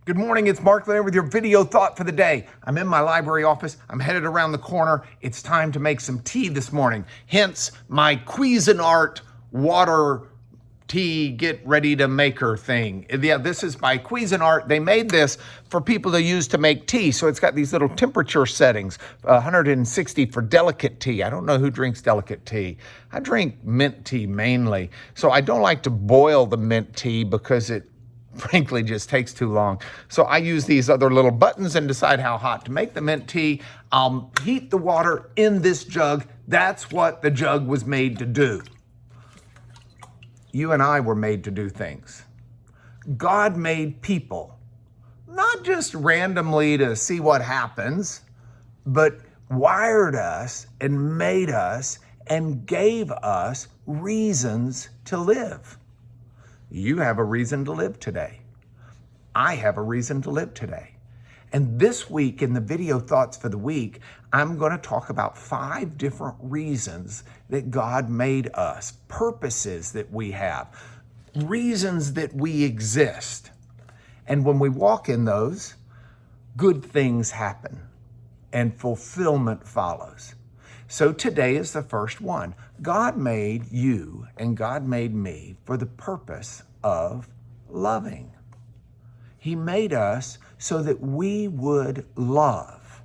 Good morning, it's Mark Leonard with your video thought for the day. I'm in my library office. I'm headed around the corner. It's time to make some tea this morning. Hence my Cuisinart water tea get ready to maker thing. Yeah, this is by Cuisinart. They made this for people to use to make tea. So it's got these little temperature settings, 160 for delicate tea. I don't know who drinks delicate tea. I drink mint tea mainly. So I don't like to boil the mint tea because it frankly just takes too long. So I use these other little buttons and decide how hot to make the mint tea. I'll heat the water in this jug. That's what the jug was made to do. You and I were made to do things. God made people, not just randomly to see what happens, but wired us and made us and gave us reasons to live. You have a reason to live today. I have a reason to live today. And this week in the video thoughts for the week, I'm going to talk about 5 different reasons that God made us, purposes that we have, reasons that we exist. And when we walk in those, good things happen and fulfillment follows. So today is the first one. God made you and God made me for the purpose of loving. He made us so that we would love.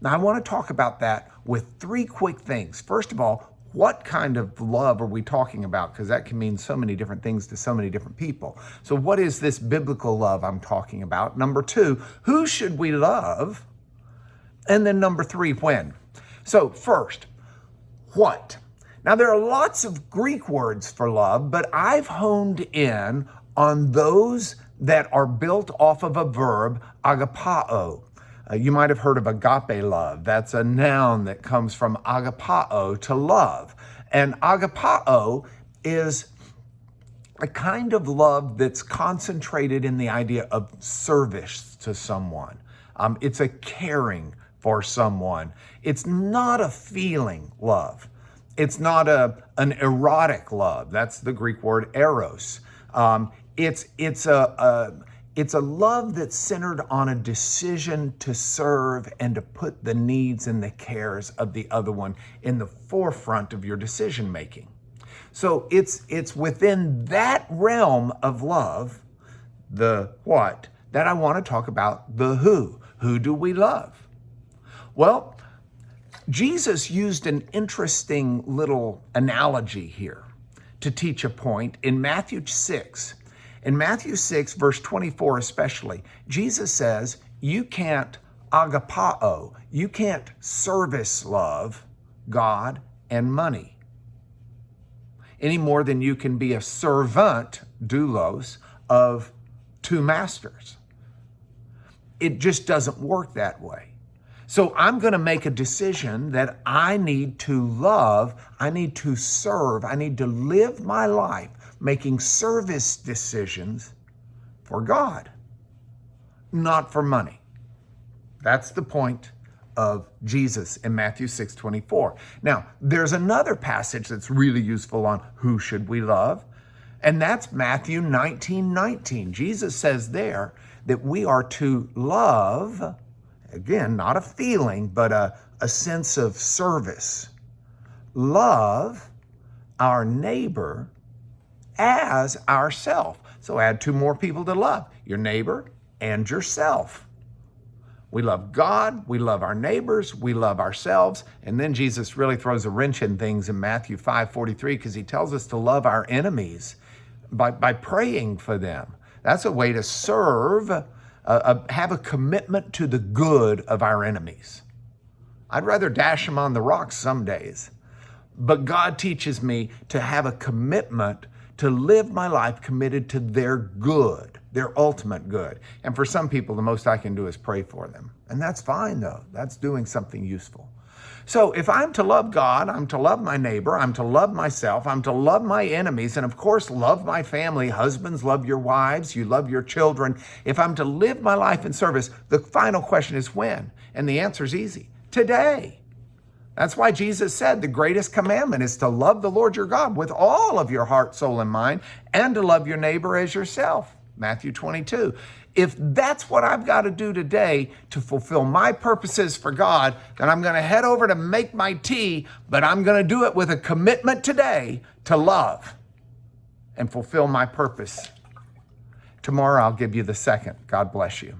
Now, I want to talk about that with 3 quick things. First of all, what kind of love are we talking about? Because that can mean so many different things to so many different people. So what is this biblical love I'm talking about? Number 2, who should we love? And then number 3, when? So first, what? Now, there are lots of Greek words for love, but I've honed in on those that are built off of a verb, agapao. You might have heard of agape love. That's a noun that comes from agapao, to love. And agapao is a kind of love that's concentrated in the idea of service to someone. It's a caring for someone. It's not a feeling love. It's not an erotic love. That's the Greek word eros. It's a love that's centered on a decision to serve and to put the needs and the cares of the other one in the forefront of your decision making. So it's within that realm of love, the what, that I want to talk about the who. Who do we love? Well, Jesus used an interesting little analogy here to teach a point in Matthew 6. In Matthew 6, verse 24 especially, Jesus says, you can't agapao, you can't service love God and money any more than you can be a servant, doulos, of 2 masters. It just doesn't work that way. So I'm going to make a decision that I need to love, I need to serve, I need to live my life making service decisions for God, not for money. That's the point of Jesus in Matthew 6:24. Now, there's another passage that's really useful on who should we love, and that's Matthew 19:19. Jesus says there that we are to love, again, not a feeling, but a sense of service. Love our neighbor as ourself. So add 2 more people to love, your neighbor and yourself. We love God, we love our neighbors, we love ourselves. And then Jesus really throws a wrench in things in Matthew 5:43 because he tells us to love our enemies by praying for them. That's a way to serve, have a commitment to the good of our enemies. I'd rather dash them on the rocks some days, but God teaches me to have a commitment to live my life committed to their good, their ultimate good. And for some people, the most I can do is pray for them. And that's fine though, that's doing something useful. So if I'm to love God, I'm to love my neighbor, I'm to love myself, I'm to love my enemies, and of course, love my family. Husbands, love your wives, you love your children. If I'm to live my life in service, the final question is when? And the answer is easy, today. That's why Jesus said the greatest commandment is to love the Lord your God with all of your heart, soul, and mind, and to love your neighbor as yourself. Matthew 22. if that's what I've got to do today to fulfill my purposes for God, then I'm going to head over to make my tea, but I'm going to do it with a commitment today to love and fulfill my purpose. Tomorrow I'll give you the second. God bless you.